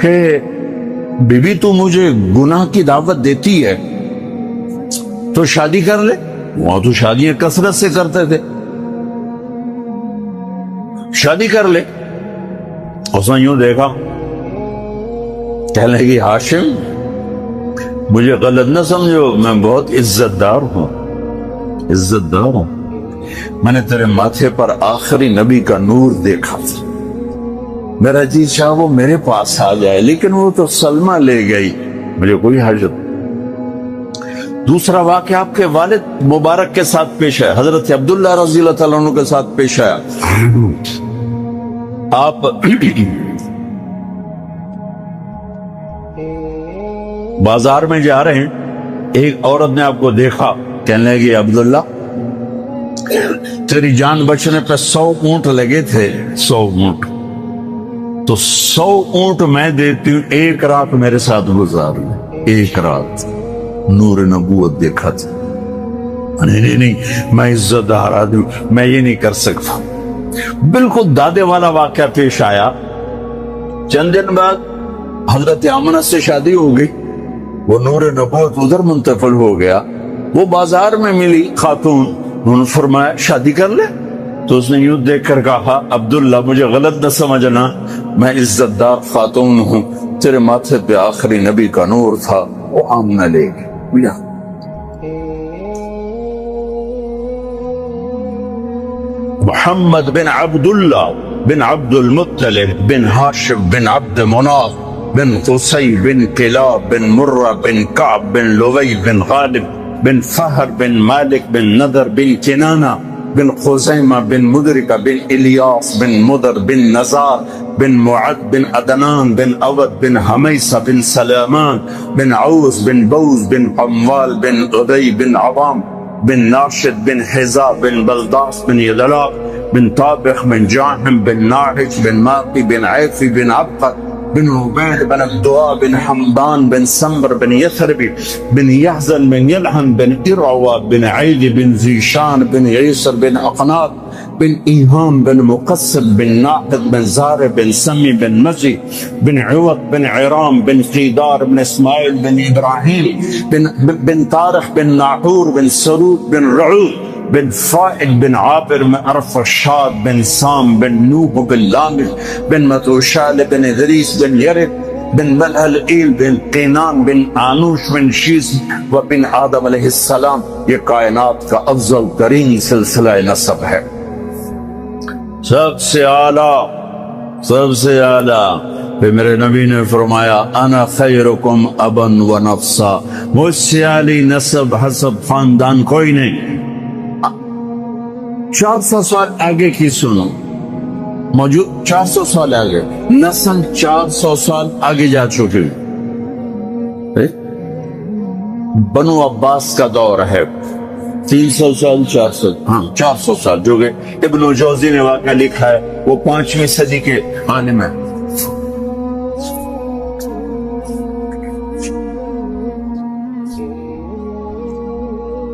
کہ بیوی تو مجھے گناہ کی دعوت دیتی ہے تو شادی کر لے. وہاں تو شادیاں کثرت سے کرتے تھے. شادی کر لے. اس نے یوں دیکھا, کہنے لگی ہاشم مجھے غلط نہ سمجھو, میں بہت عزت دار ہوں, عزت دار ہوں. میں نے تیرے ماتھے پر آخری نبی کا نور دیکھا تھا, میرا جی چاہ وہ میرے پاس آ جائے, لیکن وہ تو سلمہ لے گئی, مجھے کوئی حاجت. دوسرا واقعہ آپ کے والد مبارک کے ساتھ پیش آیا, حضرت عبداللہ رضی اللہ تعالیٰ عنہ کے ساتھ پیش آیا. آپ بازار میں جا رہے ہیں, ایک عورت نے آپ کو دیکھا, کہنے لگی عبداللہ تیری جان بچنے پہ 100 اونٹ لگے تھے, 100 اونٹ, تو 100 اونٹ میں دیتی ہوں, ایک رات میرے ساتھ گزار لے, ایک رات. نور نبوت دیکھا تھا. نہیں میں عزت دار آدمی, میں یہ نہیں کر سکتا. بالکل دادے والا واقعہ پیش آیا. چند دن بعد حضرت آمنہ سے شادی ہو گئی, وہ نور نبوت ادھر منتقل ہو گیا. وہ بازار میں ملی خاتون, انہوں نے فرمایا شادی کر لے. تو اس نے یوں دیکھ کر کہا عبداللہ مجھے غلط نہ سمجھنا, میں عزت دار خاتون ہوں, تیرے ماتھے پہ آخری نبی کا نور تھا, وہ آمنہ لے گی. محمد بن عبداللہ بن عبد المطلب بن ہاشم بن عبد مناف بن قصی بن کلاب بن مرہ بن کعب بن لوی بن غالب بن فہر بن مالک بن نضر بن کنانہ بن خزیمہ بن مدرکہ بن الیاس بن مدر بن نزار بن معد بن عدنان بن عود بن حمیسہ بن سلامان بن عوز بن بوز بن قموال بن عدی بن عوام بن ناشد بن حزا بن بلداس بن یدلاق بن طابخ بن جاہم بن ناحج بن ماقی بن عیفی بن عبقر بن عبید بن الدعاء بن حمدان بن سمر بن یثربی بن یحزن بن یلحن بن ارعوا بن عید بن زیشان بن عیسر بن اقناط بن ایہام بن مقصد بن ناقد بن زار بن سمی بن مزی بن عوط بن عرام بن قیدار بن اسماعیل بن ابراہیم بن طارق بن ناحور بن سرود بن رعود بن فائد بن عابر بن ارفشاد بن سام بن نوح بن لامل بن متوشال بن ادریس بن یرد بن ملعل بن قینان بن آنوش بن شیز و بن آدم علیہ السلام. یہ کائنات کا افضل ترین سلسلہ نسب ہے, سب سے اعلیٰ, سب سے اعلیٰ. پھر میرے نبی نے فرمایا انا خیرکم ابا و نفسا, مجھ سے اعلی نسب حسب خاندان کوئی نہیں. 400 سال آگے کی سنو, موجود 400 سال آگے, نسل 400 سال آگے جا چکے. بنو عباس کا دور ہے, 300 سال 400, ہاں 400 سال, جو کہ ابن جوزی نے واقعہ لکھا ہے, وہ 5ویں صدی کے عالم ہے.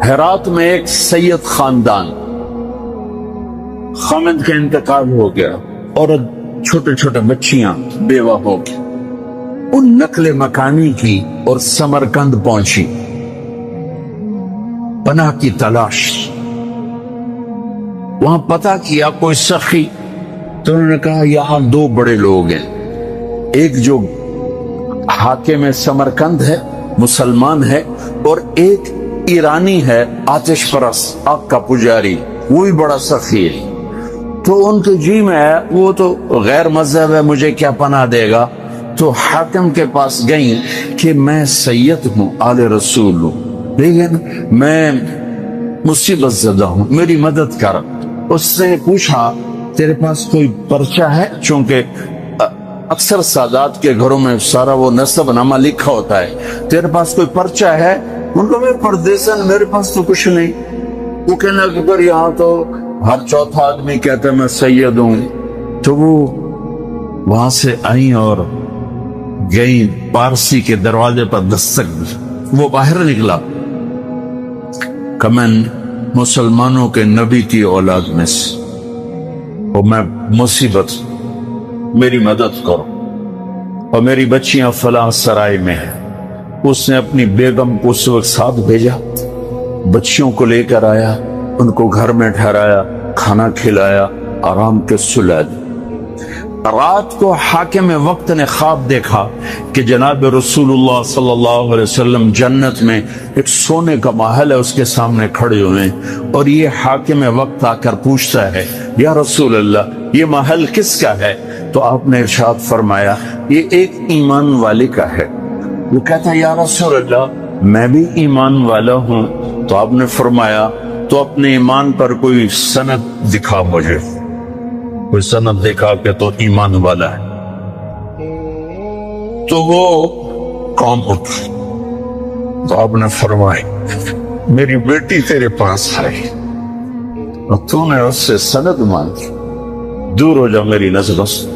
ہرات میں ایک سید خاندان, خامد کا انتقال ہو گیا, اور چھوٹے چھوٹے بچیاں بیوہ ہو گئی. ان نقل مکانی کی اور سمرقند پہنچی, پناہ کی تلاش. وہاں پتہ کیا کوئی سخی, تو انہوں نے کہا یہاں 2 بڑے لوگ ہیں, ایک جو حاکم سمرقند ہے, مسلمان ہے, اور ایک ایرانی ہے, آتش پرست, آگ کا پجاری, وہی بڑا سخی ہے. تو ان کے جی میں ہے وہ تو غیر مذہب ہے, مجھے کیا پناہ دے گا. تو حاکم کے پاس گئیں کہ میں سید ہوں, آل رسول ہوں, لیکن میں مصیبت زدہ ہوں, میری مدد کر. اس سے پوچھا تیرے پاس کوئی پرچہ ہے, چونکہ اکثر سادات کے گھروں میں سارا وہ نسب نامہ لکھا ہوتا ہے, تیرے پاس کوئی پرچہ ہے؟ ان کو میں پردیسن, میرے پاس تو کچھ نہیں. وہ کہنا کہ پر یہاں تو ہر چوتھا آدمی کہتا ہے میں سید ہوں. تو وہ وہاں سے آئیں اور گئی پارسی کے دروازے پر دستک دی. وہ باہر نکلا کہ میں مسلمانوں کے نبی کی اولاد میں سے, اور میں مصیبت، میری مدد کرو، اور میری بچیاں فلاں سرائے میں ہیں۔ اس نے اپنی بیگم کو اس وقت ساتھ بھیجا، بچیوں کو لے کر آیا، ان کو گھر میں ٹھہرایا، کھانا کھلایا، آرام کے سلا دی۔ رات کو حاکم وقت نے خواب دیکھا کہ جناب رسول اللہ صلی اللہ علیہ وسلم جنت میں ایک سونے کا محل ہے، اس کے سامنے کھڑے ہوئے ہیں، اور یہ حاکم وقت آ کر پوچھتا ہے یا رسول اللہ یہ محل کس کا ہے؟ تو آپ نے ارشاد فرمایا یہ ایک ایمان والے کا ہے۔ وہ کہتا ہے یا رسول اللہ میں بھی ایمان والا ہوں۔ تو آپ نے فرمایا تو اپنے ایمان پر کوئی سند دکھا، مجھے کوئی سند دکھا کہ تو ایمان والا ہے۔ تو وہ کام اٹھا، تو آپ نے فرمایا میری بیٹی تیرے پاس آئی اور تو نے اس سے سند مانگی، دور ہو جا میری نظروں سے۔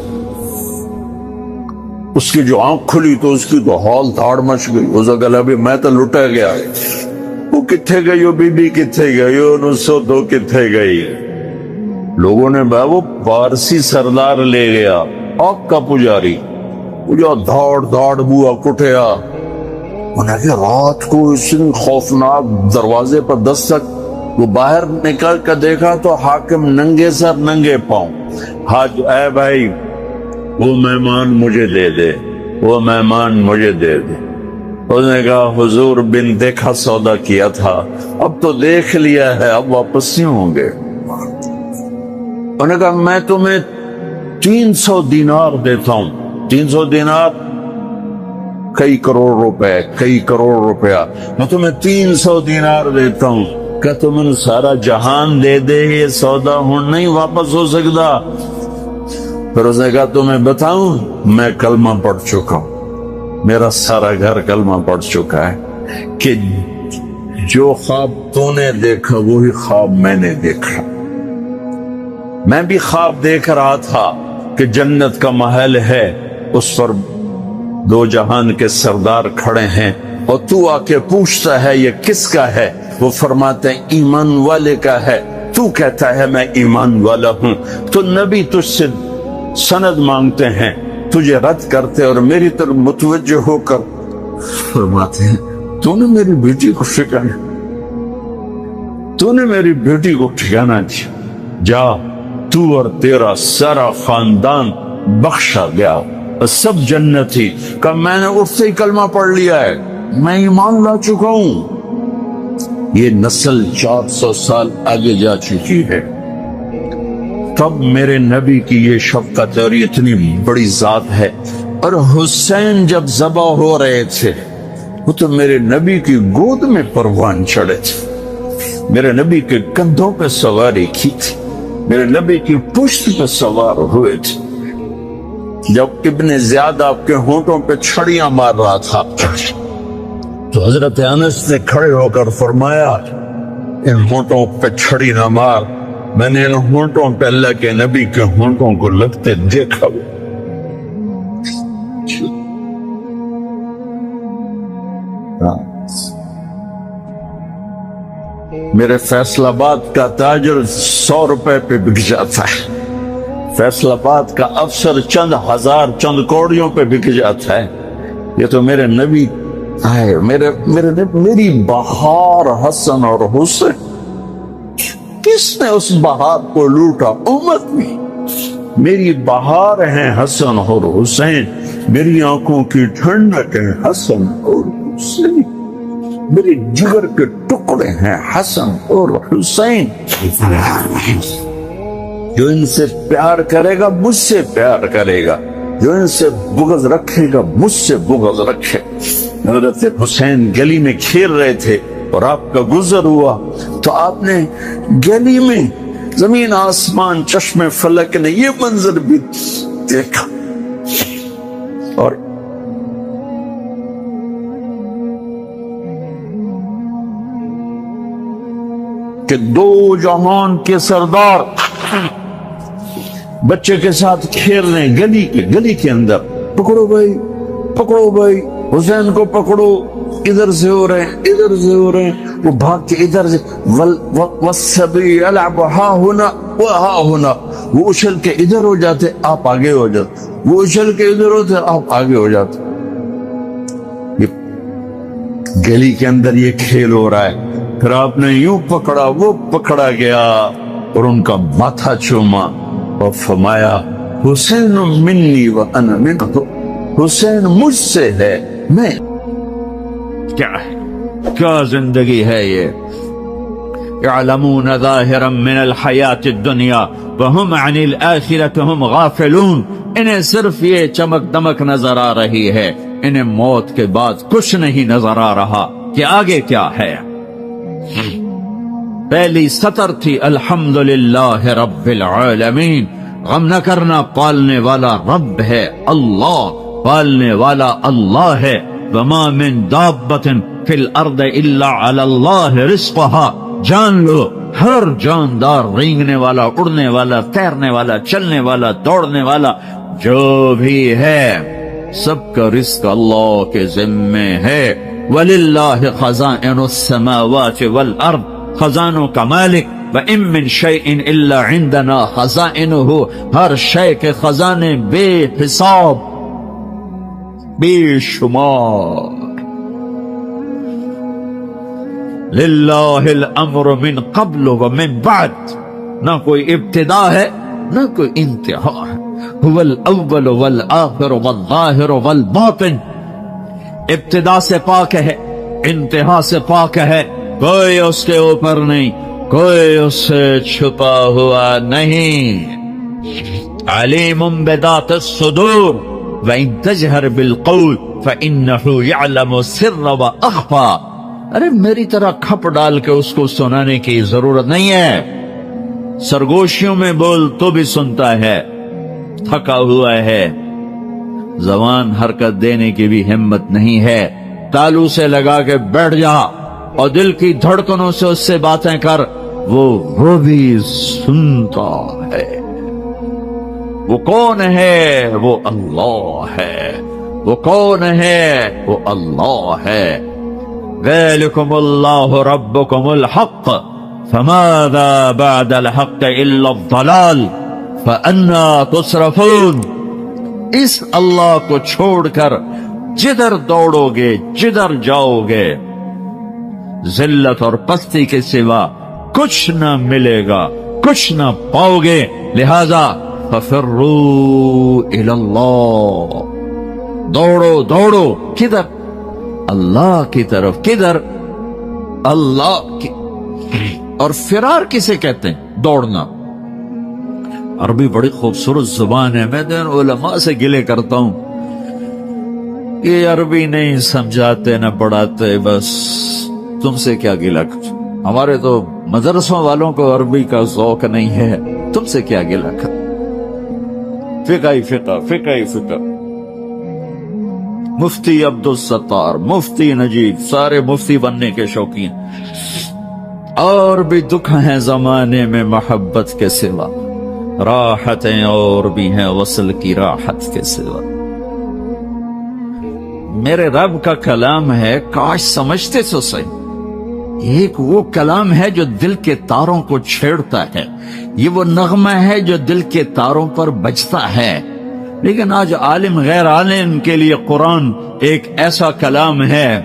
اس کی جو آنکھ کھلی تو اس کی تو ہال دھاڑ مچ گئی، اس گلا بھی میں تو لٹا گیا، وہ کتھے گئی، وہ بی بی کتھے گئی، وہ 902 کتھے گئی۔ لوگوں نے وہ پارسی سردار لے گیا، آگ کا پجاری، وہ دھاڑ دھاڑ بوا کٹیا۔ انہیں کہ رات کو اس خوفناک دروازے پر دستک، وہ باہر نکل کر دیکھا تو حاکم ننگے سر ننگے پاؤں، حاج اے بھائی وہ مہمان مجھے دے دے، وہ مہمان مجھے دے دے۔ اس نے کہا حضور بن دیکھا سودا کیا تھا، اب تو دیکھ لیا ہے، اب واپس نہیں ہوں گے۔ انہوں نے کہا میں تمہیں 300 دینار دیتا ہوں۔ 300 دینار کئی کروڑ روپے، کئی کروڑ روپیہ، میں تمہیں 300 دینار دیتا ہوں کہ تمہیں سارا جہان دے دے، یہ سودا ہوں نہیں واپس ہو سکتا۔ پھر اس نے کہا تمہیں بتاؤں میں کلمہ پڑھ چکا ہوں، میرا سارا گھر کلمہ پڑھ چکا ہے کہ جو خواب تو نے دیکھا وہی خواب میں نے دیکھا۔ میں بھی خواب دیکھ رہا تھا کہ جنت کا محل ہے، اس پر 2 جہان کے سردار کھڑے ہیں، اور تو آ کے پوچھتا ہے یہ کس کا ہے؟ وہ فرماتے ہیں ایمان والے کا ہے۔ تو کہتا ہے میں ایمان والا ہوں، تو نبی تجھ سے سند مانگتے ہیں، تجھے رد کرتے اور میری طرف متوجہ ہو کر فرماتے ہیں تو نے میری بیٹی کو ٹھکانا، تو نے میری بیٹی کو ٹھکانا دیا، جا تو اور تیرا سارا خاندان بخشا گیا، سب جنتی۔ کہ میں نے اس سے ہی کلمہ پڑھ لیا ہے، میں ایمان لا چکا ہوں۔ یہ نسل 400 سال آگے جا چکی ہے، تب میرے نبی کی یہ شفقت اور اتنی بڑی ذات ہے۔ اور حسین جب ذبح ہو رہے تھے وہ تو میرے نبی کی گود میں پروان چڑھے تھے، میرے نبی کے کندھوں پہ سواری کی تھی، میرے نبی کی پشت پہ سوار ہوئے تھے۔ جب ابن زیاد آپ کے ہونٹوں پہ چھڑیاں مار رہا تھا تو حضرت انس نے کھڑے ہو کر فرمایا ان ہونٹوں پہ چھڑی نہ مار، میں نے ان ہونٹوں پہ اللہ کے نبی کے ہونٹوں کو لگتے دیکھا۔ میرے فیصل آباد کا تاجر 100 روپے پہ بک جاتا ہے، فیصل آباد کا افسر چند ہزار چند کوڑیوں پہ بک جاتا ہے۔ یہ تو میرے نبی آئے، میری بہار حسن اور حسین، کس نے اس بہار کو لوٹا؟ امت میں میری بہار ہیں حسن اور حسین، میری آنکھوں کی ٹھنڈک ہے حسن اور حسین، میرے جگر کے ٹکڑے ہیں حسن اور حسین۔ جو ان سے پیار کرے گا مجھ سے پیار کرے گا، جو ان سے بغض رکھے گا مجھ سے بغض رکھے۔ حضرت حسین گلی میں کھیل رہے تھے اور آپ کا گزر ہوا تو آپ نے گلی میں زمین آسمان چشمے فلک نے یہ منظر بھی دیکھا، اور کہ 2 جہان کے سردار بچے کے ساتھ کھیل رہے ہیں گلی کے اندر، پکڑو بھائی حسین کو پکڑو، ادھر سے ہو رہے ہیں ادھر سے ہو رہے ہیں، وہ بھاگ کے ادھر سے والسبی یلعب ہا ہونا وہ اچھل کے ادھر ہو جاتے آپ آگے ہو جاتے، وہ اچھل کے ادھر ہوتے آپ آگے ہو جاتے۔ یہ گلی کے اندر یہ کھیل ہو رہا ہے، پھر آپ نے یوں پکڑا، وہ پکڑا گیا اور ان کا ماتھا چوما اور فرمایا حسین منی وانا منہ، حسین مجھ سے ہے، میں۔ کیا ہے، کیا زندگی ہے یہ؟ يعلمون ظاهرا من الحیات الدنیا وهم عن الآخرة هم غافلون۔ انہیں صرف یہ چمک دمک نظر آ رہی ہے، انہیں موت کے بعد کچھ نہیں نظر آ رہا کہ آگے کیا ہے۔ پہلی سطر تھی الحمدللہ رب العالمین، غم نہ کرنا، پالنے والا رب ہے اللہ، پالنے والا اللہ ہے۔ وما من دابۃ فی الارض الا علی اللہ رزقها، جان لو ہر جاندار، رینگنے والا، اڑنے والا، تیرنے والا، چلنے والا، دوڑنے والا، جو بھی ہے سب کا رزق اللہ کے ذمے ہے۔ وَلِلَّهِ خَزَائِنُ السَّمَاوَاتِ وَالْأَرْضِ، خزانوں کا مالک۔ وَإِن مِّن شَيْءٍ إِلَّا عِندَنَا خَزَائِنُهُ، ہر شے کے خزانے بے حساب، بے شمار۔ للہ الامر من قبل ومن بعد، نہ کوئی ابتدا ہے نہ کوئی انتہا ہے۔ هو الاول والآخر والظاہر والباطن، ابتدا سے پاک ہے، انتہا سے پاک ہے، کوئی اس کے اوپر نہیں، کوئی اس سے چھپا ہوا نہیں۔ علیم بذات الصدور وإن تجہر بالقول فإنه يعلم السر وأخفى۔ ارے میری طرح کھپ ڈال کے اس کو سنانے کی ضرورت نہیں ہے، سرگوشیوں میں بول تو بھی سنتا ہے، تھکا ہوا ہے، زبان حرکت دینے کی بھی ہمت نہیں ہے، تالو سے لگا کے بیٹھ جا اور دل کی دھڑکنوں سے اس سے باتیں کر، وہ بھی سنتا ہے۔ وہ کون ہے؟ وہ اللہ ہے۔ وہ کون ہے؟ وہ اللہ ہے۔ ذالکم اللہ ربکم الحق فماذا بعد الحق الا الضلال فأنا تصرفون۔ اس اللہ کو چھوڑ کر جدھر دوڑو گے، جدھر جاؤ گے، ذلت اور پستی کے سوا کچھ نہ ملے گا، کچھ نہ پاؤ گے۔ لہذا ففروا الی اللہ، دوڑو دوڑو، کدھر؟ اللہ کی طرف۔ کدھر؟ اللہ کی۔ اور فرار کسے کہتے ہیں؟ دوڑنا۔ عربی بڑی خوبصورت زبان ہے، میں علماء سے گلے کرتا ہوں، یہ عربی نہیں سمجھاتے نہ پڑھاتے، بس تم سے کیا گلہ کر، ہمارے تو مدرسوں والوں کو عربی کا ذوق نہیں ہے، تم سے کیا گلہ کر۔ فقہ ہی فقہ، فقہ ہی فقہ۔ مفتی عبدالستار، مفتی نجیب، سارے مفتی بننے کے شوقین۔ اور بھی دکھ ہیں زمانے میں محبت کے سوا، راحتیں اور بھی ہیں وصل کی راحت کے سوا۔ میرے رب کا کلام ہے، کاش سمجھتے تو صحیح، ایک وہ کلام ہے جو دل کے تاروں کو چھیڑتا ہے، یہ وہ نغمہ ہے جو دل کے تاروں پر بجتا ہے۔ لیکن آج عالم غیر عالم کے لیے قرآن ایک ایسا کلام ہے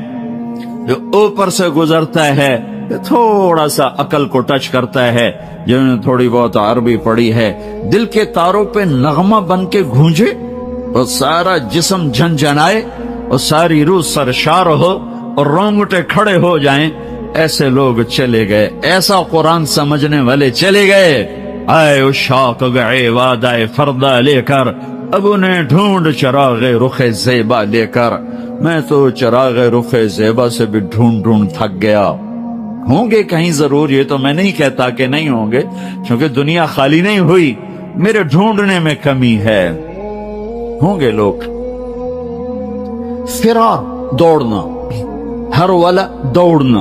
جو اوپر سے گزرتا ہے، تھوڑا سا عقل کو ٹچ کرتا ہے، جنہوں نے تھوڑی بہت عربی پڑھی ہے، دل کے تاروں پہ نغمہ بن کے گونجے اور سارا جسم جھنجھنائے اور ساری روح سرشار ہو اور رونگٹے کھڑے ہو جائیں، ایسے لوگ چلے گئے، ایسا قرآن سمجھنے والے چلے گئے۔ آئے اشاق گئے وعدہ فردہ لے کر، اب انہیں ڈھونڈ چراغ رخ زیبا لے کر، میں تو چراغ رخ زیبا سے بھی ڈھونڈ تھک گیا۔ ہوں گے کہیں ضرور، یہ تو میں نہیں کہتا کہ نہیں ہوں گے، کیونکہ دنیا خالی نہیں ہوئی، میرے ڈھونڈنے میں کمی ہے، ہوں گے لوگ۔ فرار، دوڑنا، ہر والا دوڑنا،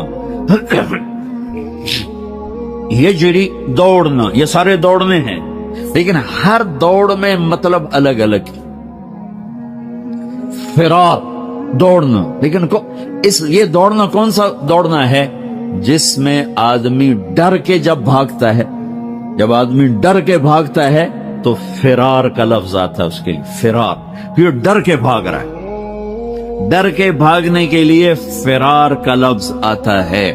یہ جڑی دوڑنا، یہ سارے دوڑنے ہیں، لیکن ہر دوڑ میں مطلب الگ الگ ہے۔ فرار، دوڑنا، لیکن یہ دوڑنا کون سا دوڑنا ہے؟ جس میں آدمی ڈر کے جب بھاگتا ہے، جب آدمی ڈر کے بھاگتا ہے تو فرار کا لفظ آتا ہے اس کے لیے، فرار، یہ ڈر کے بھاگ رہا ہے، ڈر کے بھاگنے کے لیے فرار کا لفظ آتا ہے۔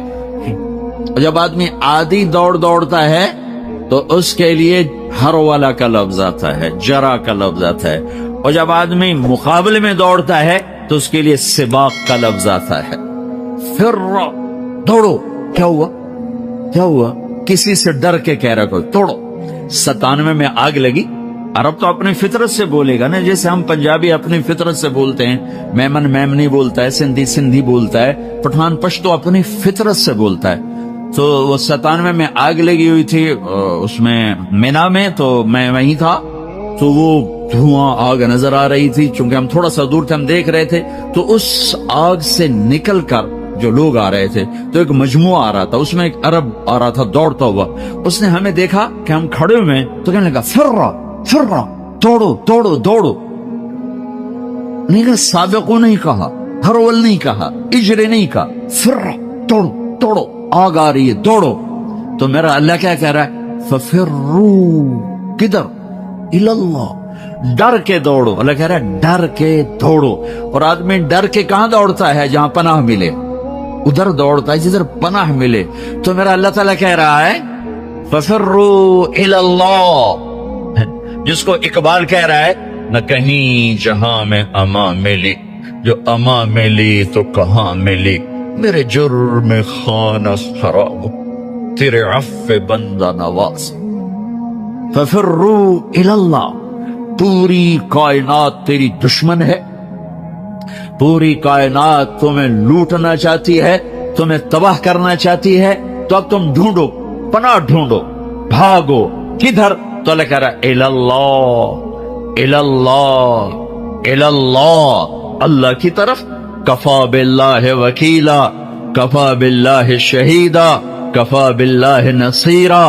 جب آدمی عادی دوڑتا ہے تو اس کے لیے ہرولہ کا لفظ آتا ہے، جرا کا لفظ آتا ہے، اور جب آدمی مقابلے میں دوڑتا ہے تو اس کے لیے سباق کا لفظ آتا ہے۔ پھر دوڑو، کیا ہوا کیا ہوا؟ کسی سے ڈر کے کہہ رہا کوئی توڑو۔ 97 میں آگ لگی، عرب تو اپنی فطرت سے بولے گا نا، جیسے ہم پنجابی اپنی فطرت سے بولتے ہیں، میمن میمنی بولتا ہے، سندھی سندھی بولتا ہے، پٹھان پشتو اپنی فطرت سے بولتا ہے۔ تو وہ 97 میں آگ لگی ہوئی تھی اس میں مینا میں، تو میں وہیں تھا، تو وہ دھواں آگ نظر آ رہی تھی، چونکہ ہم تھوڑا سا دور تھے، ہم دیکھ رہے تھے، تو اس آگ سے نکل کر جو لوگ آ رہے تھے تو ایک مجموعہ آ رہا تھا، اس میں ایک عرب آ رہا تھا دوڑتا ہوا، اس نے ہمیں دیکھا کہ ہم کھڑے ہوئے تو کہنے لگا فرا فرا، دوڑو دوڑو دوڑو۔ نہیں کہا سابقو نہیں کہا، ہرول نہیں کہا، اجرے نہیں کہا، فرا دوڑو دوڑو، آگ آ رہی ہے دوڑو۔ تو میرا اللہ کیا کہہ رہا ہے؟ ففروا، کدھر؟ الاللہ، ڈر کے دوڑو۔ اللہ کہہ رہا ہے ڈر کے دوڑو، اور آدمی ڈر کے کہاں دوڑتا ہے؟ جہاں پناہ ملے، ادھر دوڑتا ہے جدھر پناہ ملے۔ تو میرا اللہ تعالیٰ کہہ رہا ہے ففروا الاللہ، جس کو اقبال کہہ رہا ہے نہ کہیں جہاں میں اما ملی، جو اما ملی تو کہاں ملی، میرے جرم خانہ خراب، تیرے عفو بندہ نواز۔ ففروا الاللہ، پوری کائنات تیری دشمن ہے، پوری کائنات تمہیں لوٹنا چاہتی ہے، تمہیں تباہ کرنا چاہتی ہے، تو اب تم ڈھونڈو، پناہ ڈھونڈو، بھاگو۔ کدھر؟ تو اللہ کہہ رہا الاللہ، الاللہ، الاللہ، اللہ کی طرف۔ کفا باللہ وکیلا، کفا باللہ شہیدا، کفا باللہ نصیرا،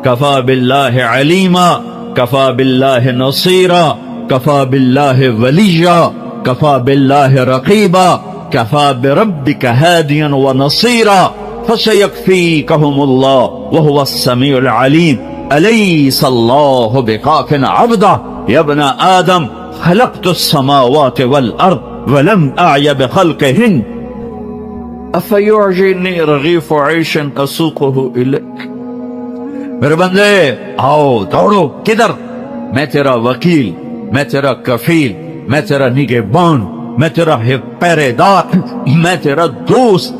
کفا باللہ علیما، کفا باللہ نصیرا، کفا باللہ ولیا، کفا باللہ رقیبا، کفا بربک ہادیا ونصیرا، فسیکفیکہم اللہ وہو السمیع العلیم، الیس اللہ بکاف عبدہ، یا ابن آدم خلقت السماوات والارض ولم اعی بخلقہن، افیعجبنی رغیف عیش اسوقہ الیک۔ میرے بندے آؤ دوڑو، کدھر؟ میں تیرا وکیل، میں تیرا کفیل، میں تیرا نگہبان، میں تیرا پہرے دار، میں تیرا دوست،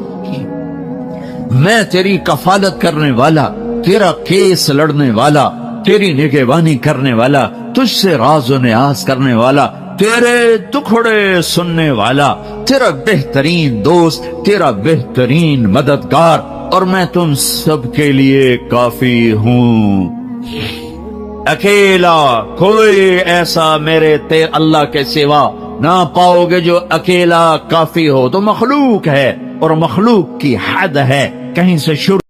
میں تیری کفالت کرنے والا، تیرا کیس لڑنے والا، تیری نگہبانی کرنے والا، تجھ سے راز و نیاز کرنے والا، تیرے دکھڑے سننے والا، تیرا بہترین دوست، تیرا بہترین مددگار، اور میں تم سب کے لیے کافی ہوں۔ اکیلا کوئی ایسا میرے اللہ کے سوا نہ پاؤ گے جو اکیلا کافی ہو۔ تو مخلوق ہے، اور مخلوق کی حد ہے، کہیں سے شروع